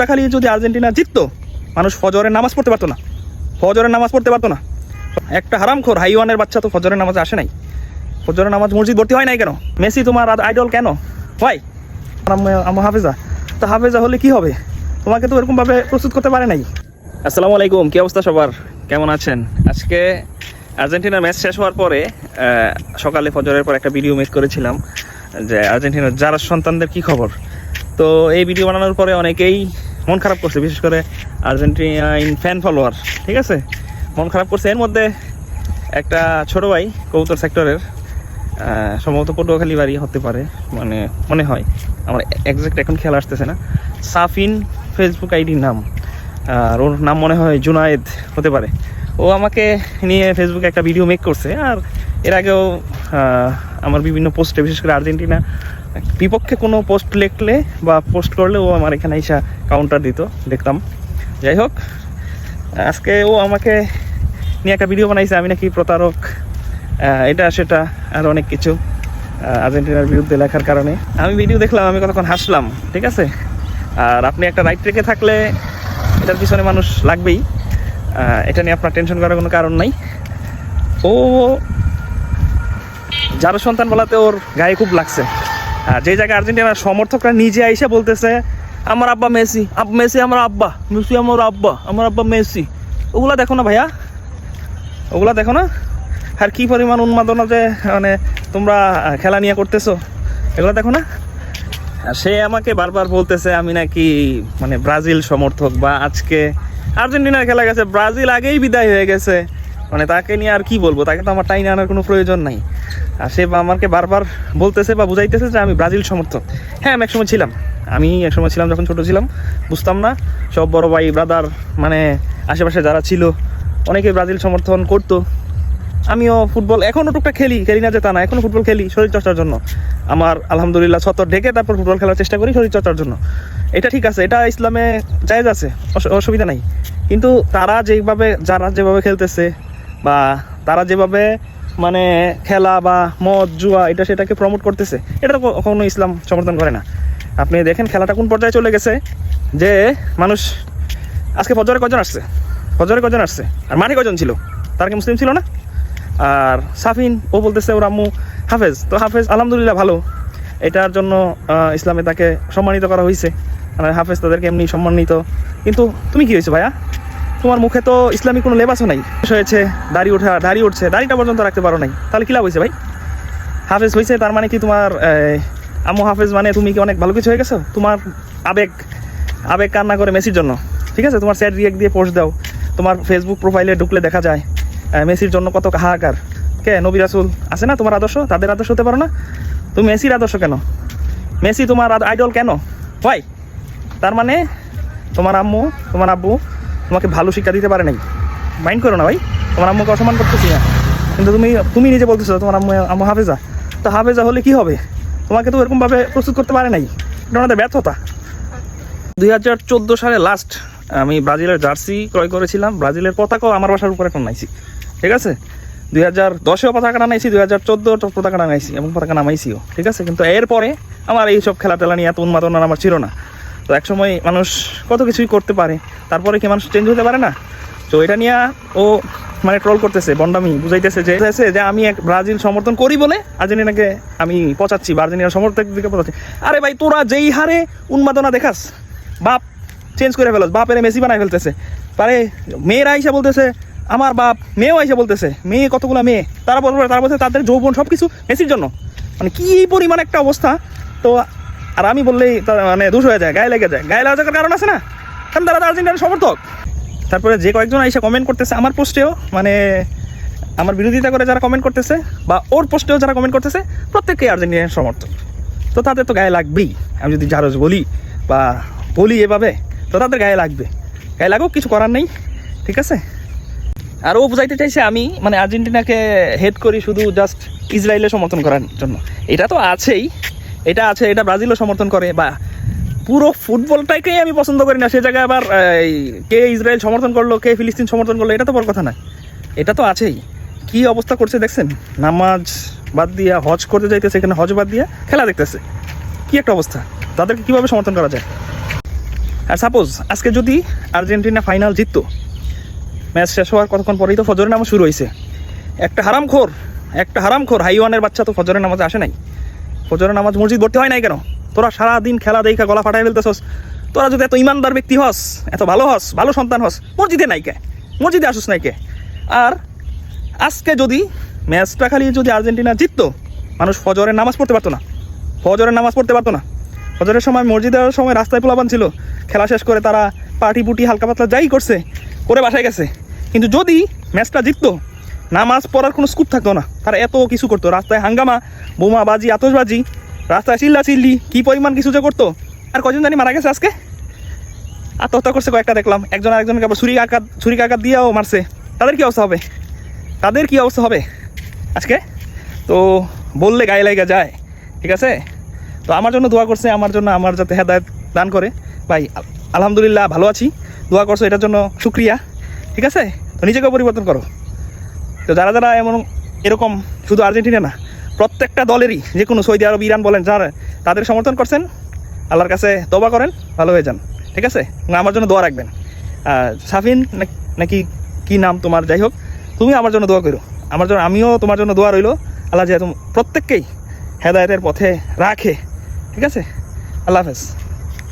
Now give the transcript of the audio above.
ম্যাচটা খালি যদি আর্জেন্টিনা জিততো, মানুষ ফজরের নামাজ পড়তে পারতো না, ফজরের নামাজ পড়তে পারতো না। একটা হারামখোর হাইওয়ানের বাচ্চা তো ফজরের নামাজে আসে নাই, ফজরের নামাজ মসজিদ ভর্তি হয় নাই কেন? মেসি তোমার আইডল কেন? ভাই আমার হাফেজা, তো হাফেজা হলে কি হবে? তোমাকে তো এরকমভাবে প্রস্তুত করতে পারে নাই। আসসালামু আলাইকুম, কী অবস্থা সবার, কেমন আছেন? আজকে আর্জেন্টিনার ম্যাচ শেষ হওয়ার পরে সকালে ফজরের পর একটা ভিডিও মেক করেছিলাম যে আর্জেন্টিনার যারা সন্তানদের কি খবর। তো এই ভিডিও বানানোর পরে অনেকেই মন খারাপ করছে, বিশেষ করে আর্জেন্টিনাইন ফ্যান ফলোয়ার, ঠিক আছে, মন খারাপ করছে। এর মধ্যে একটা ছোটো ভাই কবুতর সেক্টরের, সম্ভবত পটুয়াখালী বাড়ি হতে পারে, মানে মনে হয়, আমার একজ্যাক্ট এখন খেয়াল আসতেছে না। সাফিন ফেসবুক আইডির নাম, আর ওর নাম মনে হয় জুনায়েদ হতে পারে। ও আমাকে নিয়ে ফেসবুকে একটা ভিডিও মেক করছে, আর এর আগেও আমার বিভিন্ন পোস্টে, বিশেষ করে আর্জেন্টিনা বিপক্ষে কোনো পোস্ট লিখলে বা পোস্ট করলে ও আমার এখানে এসে কাউন্টার দিত, দেখতাম। যাই হোক, আজকে ও আমাকে নিয়ে একটা ভিডিও বানাইছে আমি নাকি প্রতারক, এটা সেটা আর অনেক কিছু আর্জেন্টিনার বিরুদ্ধে লেখার কারণে। আমি ভিডিও দেখলাম, আমি কতক্ষণ হাসলাম, ঠিক আছে। আর আপনি একটা রাইট রেখে থাকলে এটার পিছনে মানুষ লাগবেই, এটা নিয়ে আপনার টেনশন করার কোনো কারণ নাই। ও যার সন্তান বলাতে ওর গায়ে খুব লাগছে। আর যে জায়গায় আর্জেন্টিনার সমর্থকরা নিজে আইসা বলতেছে আমার আব্বা মেসি, মেসি আমার আব্বা, মেসি আমার আব্বা, আমার আব্বা মেসি, ওগুলা দেখো না ভাইয়া, ওগুলা দেখো না। আর কি পরিমাণ উন্মাদনা যে মানে তোমরা খেলা নিয়ে করতেছো, এগুলো দেখো না। সে আমাকে বারবার বলতেছে আমি নাকি মানে ব্রাজিল সমর্থক, বা আজকে আর্জেন্টিনার খেলা গেছে, ব্রাজিল আগেই বিদায় হয়ে গেছে, মানে তাকে নিয়ে আর কি বলবো, তাকে তো আমার টাইনে আনার কোনো প্রয়োজন নাই। আর সে আমাকে বারবার বলতেছে বা বুঝাইতেছে যে আমি ব্রাজিল সমর্থক। হ্যাঁ, আমি একসময় ছিলাম, যখন ছোটো ছিলাম বুঝতাম না, সব বড় ভাই ব্রাদার মানে আশেপাশে যারা ছিল অনেকে ব্রাজিল সমর্থন করতো। আমিও ফুটবল এখনও টুকটাক খেলি না যে তা না, এখনও ফুটবল খেলি শরীরচর্চার জন্য। আমার আলহামদুলিল্লাহ ছত্তর ঢেকে তারপর ফুটবল খেলার চেষ্টা করি শরীরচর্চার জন্য, এটা ঠিক আছে, এটা ইসলামে জায়েজ আছে, অসুবিধা নাই। কিন্তু যারা যেভাবে খেলতেছে বা তারা যেভাবে মানে খেলা বা মদ জুয়া এটা সেটাকে প্রমোট করতেছে, এটা তো কখনো ইসলাম সমর্থন করে না। আপনি দেখেন খেলাটা কোন পর্যায়ে চলে গেছে, যে মানুষ আজকে ফজরে কজন আসছে আর মাঠে কজন ছিল, তারা কি মুসলিম ছিল না? আর সাফিন ও বলতেছে ওর আম্মু হাফেজ, তো হাফেজ আলহামদুলিল্লাহ ভালো, এটার জন্য ইসলামে তাকে সম্মানিত করা হয়েছে, মানে হাফেজ তাদেরকে এমনি সম্মানিত। কিন্তু তুমি কি হয়েছে ভাইয়া, তোমার মুখে তো ইসলামিক কোনো লেবাসও নাই, হয়েছে দাড়ি উঠছে, দাড়িটা পর্যন্ত রাখতে পারো নাই, তাহলে কি লাভ হয়েছে ভাই? হাফেজ হয়েছে তার মানে কি তোমার আম্মু হাফেজ মানে তুমি কি অনেক ভালো কিছু হয়ে গেছো? তোমার আবেগ কান্না করে মেসির জন্য, ঠিক আছে, তোমার স্যাড রিয়েক্ট দিয়ে পোস্ট দাও, তোমার ফেসবুক প্রোফাইলে ঢুকলে দেখা যায় মেসির জন্য কত হাহাকার। কে নবী রাসূল আছে না তোমার আদর্শ, তাদের আদর্শ হতে পারো না? তুমি মেসির আদর্শ কেন? মেসি তোমার আইডল কেন? ভাই তার মানে তোমার আব্বু তোমাকে ভালো শিক্ষা দিতে পারে নাই, মাইন্ড করো না ভাই, তোমার আম্মুকে অসম্মান করতেছি না, কিন্তু তুমি নিজে বলতেছো তোমার আম্মু হাফেজা, তো হাফেজা হলে কি হবে? তোমাকে তো এরকমভাবে প্রস্তুত করতে পারে নাই, এটা ওনাদের ব্যর্থতা। 2014 সালে লাস্ট আমি ব্রাজিলের জার্সি ক্রয় করেছিলাম, ব্রাজিলের পতাকাও আমার বাসার উপরে টানাইছি, ঠিক আছে। 2010-এও পতাকা টানাইছি, 2014 পতাকা টানাইছি এবং পতাকা নামাইছিও, ঠিক আছে। কিন্তু এরপরে আমার এইসব খেলা টেলা নিয়ে এত উন্মাদনা আমার ছিল না। তো একসময় মানুষ কত কিছুই করতে পারে, তারপরে কি মানুষ চেঞ্জ হতে পারে না? তো এটা নিয়ে ও মানে ট্রল করতেছে, বন্ডামি বুঝাইতেছে যে আমি এক ব্রাজিল সমর্থন করি বলে আর্জেন্টিনাকে আমি পচাচ্ছি বা আর্জেন্টিনার সমর্থকদেরকে পচাচ্ছি। আরে ভাই তোরা যেই হারে উন্মাদনা দেখাস, বাপ চেঞ্জ করে ফেলস, বাপের মেসি বানাই ফেলতেছে, পারে মেয়েরা আইসা বলতেছে আমার বাপ, মেয়েও আইসা বলতেছে, মেয়ে কতগুলো মেয়ে, তারা বলছে তাদের যৌবন সব কিছু মেসির জন্য, মানে কি পরিমাণ একটা অবস্থা। তো আর আমি বললেই মানে দোষ হয়ে যায়, গায়ে লেগে যাওয়ার কারণ আছে না, কারণ তারা আর্জেন্টিনার সমর্থক। তারপরে যে কয়েকজন আইসা কমেন্ট করতেছে আমার পোস্টেও, মানে আমার বিরোধিতা করে যারা কমেন্ট করতেছে বা ওর পোস্টেও যারা কমেন্ট করতেছে, প্রত্যেকেই আর্জেন্টিনার সমর্থক। তো তাদের তো গায়ে লাগবেই, আমি যদি জারজ বলি এভাবে, তো তাদের গায়ে লাগুক, কিছু করার নেই, ঠিক আছে। আর ও বুঝাইতে চাইছে আমি মানে আর্জেন্টিনাকে হেড করি শুধু জাস্ট ইসরায়েলের সমর্থন করার জন্য, এটা তো আছেই, এটা ব্রাজিলও সমর্থন করে, বা পুরো ফুটবলটাকেই আমি পছন্দ করি না, সে জায়গায় আবার কে ইসরায়েল সমর্থন করলো, কে ফিলিস্তিন সমর্থন করলো, এটা তো বড় কথা না, এটা তো আছেই। কি অবস্থা করছে দেখছেন, নামাজ বাদ দিয়া হজ করতে যাইতেছে, এখানে হজ বাদ দিয়া খেলা দেখতেছে, কি একটা অবস্থা, তাদেরকে কীভাবে সমর্থন করা যায়? আর সাপোজ আজকে যদি আর্জেন্টিনা ফাইনাল জিততো, ম্যাচ শেষ হওয়ার কতক্ষণ পরেই তো ফজরের নামাজ শুরু হয়েছে। একটা হারামখোর হাইওয়ানের বাচ্চা তো ফজরের নামাজে আসে নাই। ফজরের নামাজ মসজিদ ভর্তি হয় নাই কেন? তোরা সারাদিন খেলা দেখা গলা ফাটাই ফেলতেছস। তোরা যদি এত ইমানদার ব্যক্তি হস, এত ভালো হস, ভালো সন্তান হস, মসজিদে নাই কে? মসজিদে আসুস নাই কে? আর আজকে যদি ম্যাচটা খালি যদি আর্জেন্টিনা জিততো, মানুষ ফজরের নামাজ পড়তে পারতো না। ফজরের সময় মসজিদের সময় রাস্তায় পোলাপান ছিল, খেলা শেষ করে তারা পার্টি পুটি হালকা পাতলা যাই করছে করে বাসায় গেছে। কিন্তু যদি ম্যাচটা জিততো, নামাজ পড়ার কোনো স্কুপ থাকতো না। তারা এত কিছু করতো, রাস্তায় হাঙ্গামা, বোমাবাজি, আতশবাজি, রাস্তায় চিল্লাচিল্লি, কি পরিমাণ কিছু যে করতো। আর কজন জানি মারা গেছে আজকে, আত্মহত্যা করছে কয়েকটা দেখলাম। একজন আরেকজনকে আবার ছুরিকাঘাত দিয়েও মারছে। তাদের কি অবস্থা হবে আজকে? তো বললে গায়ে লাগা যায়, ঠিক আছে? তো আমার জন্য দোয়া করছে, আমার যাতে হেদায়েত দান করে। ভাই আলহামদুলিল্লাহ ভালো আছি, দোয়া করছো এটার জন্য শুক্রিয়া, ঠিক আছে? তো নিজেকেও পরিবর্তন করো। তো যারা এরকম শুধু আর্জেন্টিনা না, প্রত্যেকটা দলেরই, যে কোনো সৌদি আরব, ইরান বলেন, যারা তাদের সমর্থন করছেন, আল্লাহর কাছে তওবা করেন, ভালো হয়ে যান, ঠিক আছে? আমার জন্য দোয়া রাখবেন। সাফিন নাকি কি নাম তোমার, যাই হোক, তুমি আমার জন্য দোয়া করো। আমিও তোমার জন্য দোয়া রইলো। আল্লাহ যেহেতু প্রত্যেককেই হেদায়েতের পথে রাখে, ঠিক আছে? আল্লাহ হাফেজ।